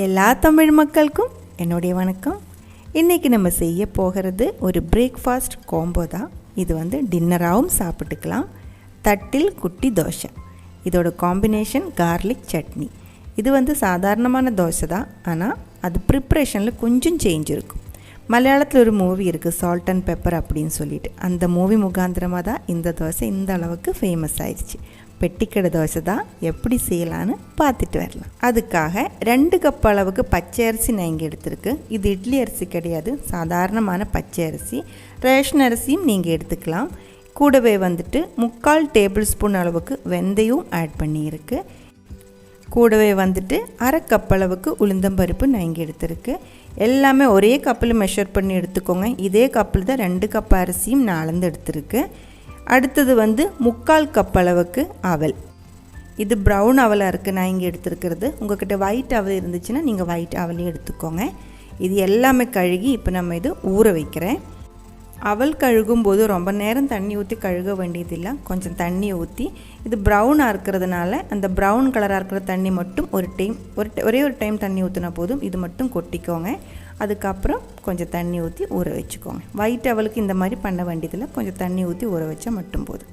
எல்லா தமிழ் மக்களுக்கும் என்னுடைய வணக்கம். இன்றைக்கி நம்ம செய்ய போகிறது ஒரு பிரேக்ஃபாஸ்ட் காம்போ தான். இது டின்னராகவும் சாப்பிட்டுக்கலாம். தட்டில் குட்டி தோசை. இதோட காம்பினேஷன் கார்லிக் சட்னி. இது சாதாரணமான தோசை தான், ஆனால் அது ப்ரிப்ரேஷனில் கொஞ்சம் சேஞ்ச் இருக்கும். மலையாளத்தில் ஒரு மூவி இருக்குது, சால்ட் அண்ட் பெப்பர் அப்படின்னு சொல்லிட்டு. அந்த மூவி முகாந்திரமாக தான் இந்த தோசை இந்த அளவுக்கு ஃபேமஸ் ஆயிடுச்சு. பெட்டிக்கடை தோசை தான், எப்படி செய்யலான்னு பார்த்துட்டு வரலாம். அதுக்காக 2 கப் அளவுக்கு பச்சை அரிசி நான் இங்கே எடுத்துருக்கு. இது இட்லி அரிசி கிடையாது, சாதாரணமான பச்சை அரிசி. ரேஷன் அரிசியும் நீங்கள் எடுத்துக்கலாம். கூடவே 3/4 டேபிள் ஸ்பூன் அளவுக்கு வெந்தயம் ஆட் பண்ணியிருக்கு. கூடவே 1/2 கப் அளவுக்கு உளுந்தம்பருப்பு நான் இங்கே எடுத்துருக்கு. எல்லாமே ஒரே கப்பில் மெஷர் பண்ணி எடுத்துக்கோங்க. இதே கப்பில் தான் 2 கப் அரிசியும் நான் அளந்து எடுத்துருக்கு. அடுத்தது 3/4 கப் அளவுக்கு அவல். இது ப்ரௌன் அவலாக இருக்குது நான் இங்கே எடுத்துருக்கிறது. உங்கள்கிட்ட ஒயிட் அவல் இருந்துச்சுன்னா நீங்கள் ஒயிட் அவலையும் எடுத்துக்கோங்க. இது எல்லாமே கழுகி இப்போ நம்ம இது ஊற வைக்கிறேன். அவல் கழுகும் போது ரொம்ப நேரம் தண்ணி ஊற்றி கழுக வேண்டியதில்லை. கொஞ்சம் தண்ணி ஊற்றி, இது ப்ரௌனாக இருக்கிறதுனால அந்த ப்ரௌன் கலராக இருக்கிற தண்ணி மட்டும் ஒரே ஒரு டைம் தண்ணி ஊற்றினா போதும். இது மட்டும் கொட்டிக்கோங்க. அதுக்கப்புறம் கொஞ்சம் தண்ணி ஊற்றி ஊற வச்சுக்கோங்க. ஒயிட் அவலுக்கு இந்த மாதிரி பண்ண வேண்டியதில்லை, கொஞ்சம் தண்ணி ஊற்றி ஊற வச்சா மட்டும் போதும்.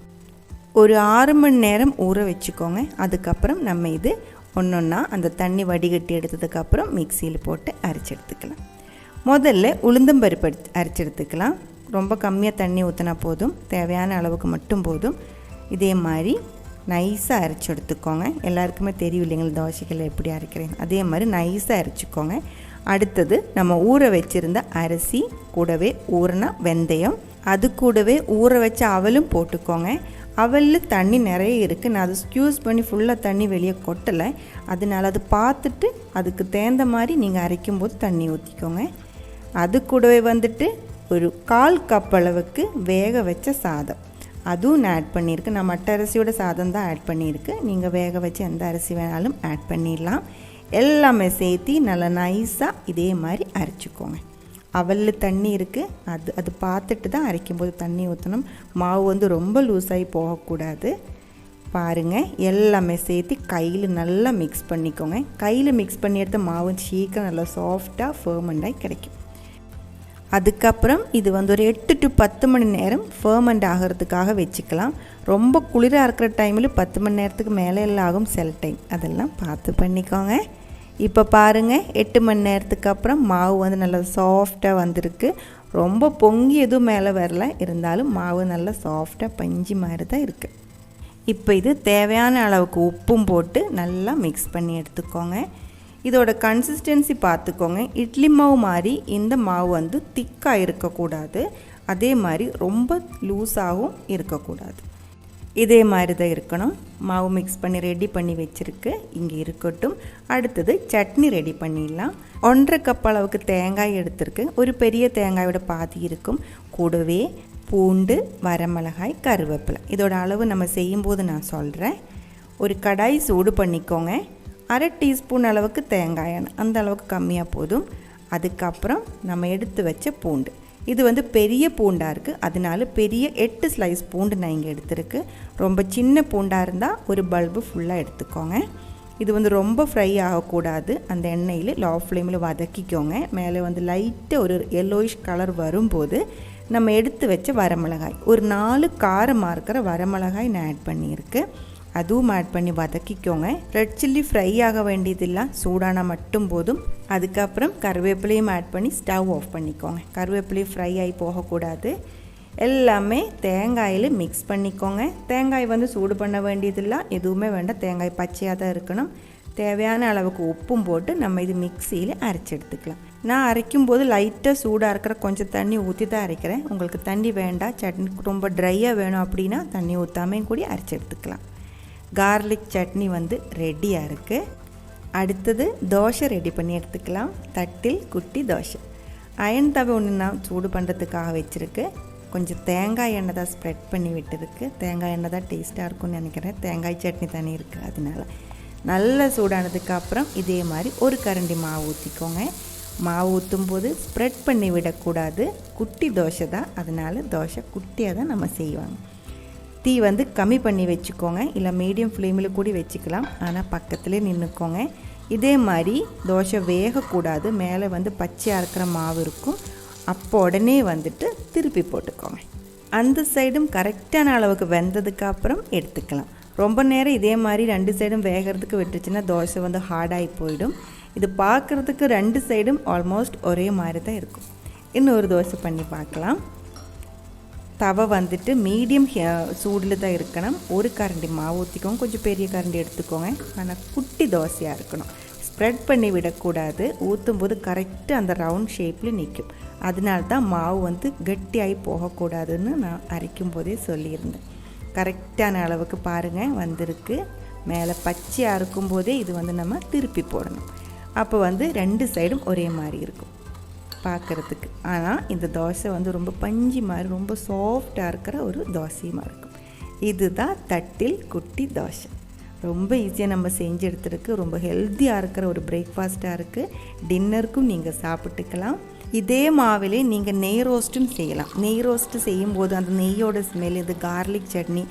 ஒரு 6 மணி நேரம் ஊற வச்சுக்கோங்க. அதுக்கப்புறம் நம்ம இது ஒன்றா அந்த தண்ணி வடிகட்டி எடுத்ததுக்கப்புறம் மிக்சியில் போட்டு அரைச்சி எடுத்துக்கலாம். முதல்ல உளுந்தம்பருப்பு அரைச்சி எடுத்துக்கலாம். ரொம்ப கம்மியாக தண்ணி ஊற்றினா போதும், தேவையான அளவுக்கு மட்டும் போதும். இதே மாதிரி நைஸாக அரைச்சி எடுத்துக்கோங்க. எல்லாருக்குமே தெரியும் இல்லைங்களா தோசைகள் எப்படி அரைக்கிறேன், அதே மாதிரி நைஸாக அரைச்சிக்கோங்க. அடுத்தது நம்ம ஊற வச்சுருந்த அரிசி, கூடவே ஊறின வெந்தயம், அது கூடவே ஊற வச்ச அவலும் போட்டுக்கோங்க. அவலில் தண்ணி நிறைய இருக்குது, நான் அதை ஸ்க்யூஸ் பண்ணி ஃபுல்லாக தண்ணி வெளியே கொட்டலை. அதனால் அது பார்த்துட்டு அதுக்கு தேர்ந்த மாதிரி நீங்கள் அரைக்கும்போது தண்ணி ஊற்றிக்கோங்க. அது கூடவே ஒரு 1/4 கப் அளவுக்கு வேக வச்ச சாதம், அதுவும் நான் ஆட் பண்ணியிருக்கு. நான் மட்ட அரிசியோட சாதம் தான் ஆட் பண்ணியிருக்கு. நீங்கள் வேக வச்சு எந்த அரிசி வேணாலும் ஆட் பண்ணிடலாம். எல்லாமே சேர்த்து நல்லா நைஸாக இதே மாதிரி அரைச்சிக்கோங்க. அவலில் தண்ணி இருக்குது, அது பார்த்துட்டு தான் அரைக்கும்போது தண்ணி ஊற்றணும். மாவு ரொம்ப லூஸாகி போகக்கூடாது. பாருங்கள், எல்லாமே சேர்த்து கையில் நல்லா மிக்ஸ் பண்ணிக்கோங்க. கையில் மிக்ஸ் பண்ணி எடுத்த மாவு சீக்கிரம் நல்லா சாஃப்டாக ஃபர்மெண்டாகி கிடைக்கும். அதுக்கப்புறம் இது ஒரு 8 to 10 மணி நேரம் ஃபர்மெண்ட் ஆகிறதுக்காக வச்சுக்கலாம். ரொம்ப குளிராக இருக்கிற டைமில் 10 மணி நேரத்துக்கு மேலே எல்லாம் ஆகும் சில டைம், அதெல்லாம் பார்த்து பண்ணிக்கோங்க. இப்போ பாருங்கள், 8 மணி நேரத்துக்கு அப்புறம் மாவு நல்லா சாஃப்டாக வந்திருக்கு. ரொம்ப பொங்கி எதுவும் மேலே வரல, இருந்தாலும் மாவு நல்லா சாஃப்டாக பஞ்சு மாதிரி தான் இருக்குது. இப்போ இது தேவையான அளவுக்கு உப்பும் போட்டு நல்லா மிக்ஸ் பண்ணி எடுத்துக்கோங்க. இதோட கன்சிஸ்டன்சி பார்த்துக்கோங்க. இட்லி மாவு மாதிரி இந்த மாவு திக்காக இருக்கக்கூடாது, அதே மாதிரி ரொம்ப லூஸாகவும் இருக்கக்கூடாது. இதே மாதிரி தான் இருக்கணும். மாவு மிக்ஸ் பண்ணி ரெடி பண்ணி வச்சுருக்கு, இங்கே இருக்கட்டும். அடுத்தது சட்னி ரெடி பண்ணிடலாம். 1/2 கப் அளவுக்கு தேங்காய் எடுத்துருக்கு. ஒரு பெரிய தேங்காயோட பாதி இருக்கும். கூடவே பூண்டு, வரமிளகாய், கருவேப்பிலை. இதோட அளவு நம்ம செய்யும்போது நான் சொல்கிறேன். ஒரு கடாய் சூடு பண்ணிக்கோங்க. 1/2 டீஸ்பூன் அளவுக்கு தேங்காய் எண்ணெய், அந்த அளவுக்கு கம்மியாக போதும். அதுக்கப்புறம் நம்ம எடுத்து வச்ச பூண்டு, இது பெரிய பூண்டாக இருக்குது, அதனால பெரிய 8 ஸ்லைஸ் பூண்டு நான் இங்கே எடுத்துருக்கு. ரொம்ப சின்ன பூண்டாக இருந்தால் ஒரு பல்பு ஃபுல்லாக எடுத்துக்கோங்க. இது ரொம்ப ஃப்ரை ஆகக்கூடாது, அந்த எண்ணெயில் லோ ஃப்ளேமில் வதக்கிக்கோங்க. மேலே லைட்டாக ஒரு எல்லோயிஷ் கலர் வரும்போது நம்ம எடுத்து வச்ச வரமிளகாய், ஒரு 4 காரமாக இருக்கிற வரமிளகாய் நான் ஆட் பண்ணியிருக்கு. அதுவும் ஆட் பண்ணி வதக்கிக்கோங்க. ரெட் சில்லி ஃப்ரை ஆக வேண்டியதில்லை, சூடான மட்டும் போதும். அதுக்கப்புறம் கருவேப்பிலையும் ஆட் பண்ணி ஸ்டவ் ஆஃப் பண்ணிக்கோங்க. கருவேப்பிலையும் ஃப்ரை ஆகி போகக்கூடாது. எல்லாமே தேங்காயில் மிக்ஸ் பண்ணிக்கோங்க. தேங்காய் சூடு பண்ண வேண்டியதில்லை, எதுவுமே வேண்டாம், தேங்காய் பச்சையாக தான் இருக்கணும். தேவையான அளவுக்கு உப்பும் போட்டு நம்ம இது மிக்சியில் அரைச்சி எடுத்துக்கலாம். நான் அரைக்கும்போது லைட்டாக சூடாக இருக்கிற கொஞ்சம் தண்ணி ஊற்றி தான் அரைக்கிறேன். உங்களுக்கு தண்ணி வேண்டாம், சட்னி ரொம்ப ட்ரையாக வேணும் அப்படின்னா தண்ணி ஊற்றாமையும் கூடி அரைச்சி எடுத்துக்கலாம். கார்லிக் சட்னி ரெடியாக இருக்குது. அடுத்தது தோசை ரெடி பண்ணி எடுத்துக்கலாம். தட்டில் குட்டி தோசை. அயன் தவை ஒன்று நான் சூடு பண்ணுறதுக்காக வச்சுருக்கு. கொஞ்சம் தேங்காய் எண்ணெய் தான் ஸ்ப்ரெட் பண்ணி விட்டுருக்கு. தேங்காய் எண்ணெய் தான் டேஸ்ட்டாக இருக்கும்னு நினைக்கிறேன். தேங்காய் சட்னி தண்ணி இருக்குது, அதனால் நல்லா சூடானதுக்கப்புறம் இதே மாதிரி ஒரு கரண்டி மாவு ஊற்றிக்கோங்க. மாவு ஊற்றும் போது ஸ்ப்ரெட் பண்ணி விடக்கூடாது, குட்டி தோசை தான், அதனால் தோசை குட்டியாக தான் நம்ம செய்வாங்க. தீ கம்மி பண்ணி வச்சுக்கோங்க, இல்லை மீடியம் ஃப்ளேமில் கூட வச்சுக்கலாம். ஆனால் பக்கத்துலேயே நின்றுக்கோங்க. இதே மாதிரி தோசை வேகக்கூடாது, மேலே வந்து பச்சையாக இருக்கிற மாவு இருக்கும். அப்போ உடனே வந்துட்டு திருப்பி போட்டுக்கோங்க. அந்த சைடும் கரெக்டான அளவுக்கு வெந்ததுக்கப்புறம் எடுத்துக்கலாம். ரொம்ப நேரம் இதே மாதிரி 2 சைடும் வேகிறதுக்கு விட்டுச்சுன்னா தோசை வந்து ஹார்டாகி போயிடும். இது பார்க்குறதுக்கு 2 சைடும் ஆல்மோஸ்ட் ஒரே மாதிரி தான் இருக்கும். இன்னொரு தோசை பண்ணி பார்க்கலாம். தவை வந்துட்டு மீடியம் சூடில் தான் இருக்கணும். ஒரு கரண்டி மாவு ஊற்றிக்கோங்க, கொஞ்சம் பெரிய கரண்டி எடுத்துக்கோங்க. ஆனால் குட்டி தோசையாக இருக்கணும். ஸ்ப்ரெட் பண்ணி விடக்கூடாது. ஊற்றும் போது கரெக்டாக அந்த ரவுண்ட் ஷேப்பில் நிற்கும். அதனால தான் மாவு வந்து கட்டியாகி போகக்கூடாதுன்னு நான் அரைக்கும் போதே சொல்லியிருந்தேன். கரெக்டான அளவுக்கு பாருங்கள் வந்திருக்கு. மேலே பச்சையாக இருக்கும்போதே இது வந்து நம்ம திருப்பி போடணும். அப்போ வந்து 2 சைடும் ஒரே மாதிரி இருக்கும் பார்க்குறதுக்கு. ஆனால் இந்த தோசை வந்து ரொம்ப பஞ்சு மாதிரி ரொம்ப சாஃப்டாக இருக்கிற ஒரு தோசையுமா இருக்கும். இதுதான் தட்டில் குட்டி தோசை. ரொம்ப ஈஸியாக நம்ம செஞ்சு எடுத்துருக்கு. ரொம்ப ஹெல்த்தியாக இருக்கிற ஒரு பிரேக்ஃபாஸ்ட்டாக இருக்குது. டின்னருக்கும் நீங்கள் சாப்பிட்டுக்கலாம். இதே மாவிலே நீங்கள் நெய் ரோஸ்ட்டும் செய்யலாம். நெய் ரோஸ்ட்டு செய்யும்போது அந்த நெய்யோட ஸ்மெல், இது கார்லிக் சட்னி,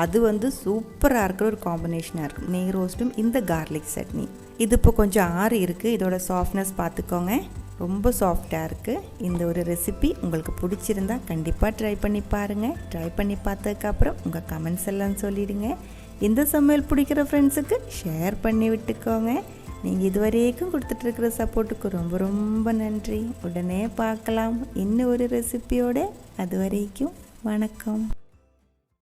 அது வந்து சூப்பராக இருக்கிற ஒரு காம்பினேஷனாக இருக்கும். நெய் ரோஸ்ட்டும் இந்த கார்லிக் சட்னி. இது இப்போ கொஞ்சம் ஆறி இருக்குது. இதோட சாஃப்ட்னஸ் பார்த்துக்கோங்க, ரொம்ப சாஃப்டாக இருக்குது. இந்த ஒரு ரெசிபி உங்களுக்கு பிடிச்சிருந்தா கண்டிப்பாக ட்ரை பண்ணி பாருங்கள். ட்ரை பண்ணி பார்த்ததுக்கப்புறம் உங்கள் கமெண்ட்ஸ் எல்லாம் சொல்லிடுங்க. இந்த சமையல் பிடிக்கிற ஃப்ரெண்ட்ஸுக்கு ஷேர் பண்ணி விட்டுக்கோங்க. நீங்கள் இதுவரைக்கும் கொடுத்துட்ருக்கிற சப்போர்ட்டுக்கு ரொம்ப ரொம்ப நன்றி. உடனே பார்க்கலாம் இன்னும் ஒரு ரெசிபியோடு. அது வரைக்கும் வணக்கம்.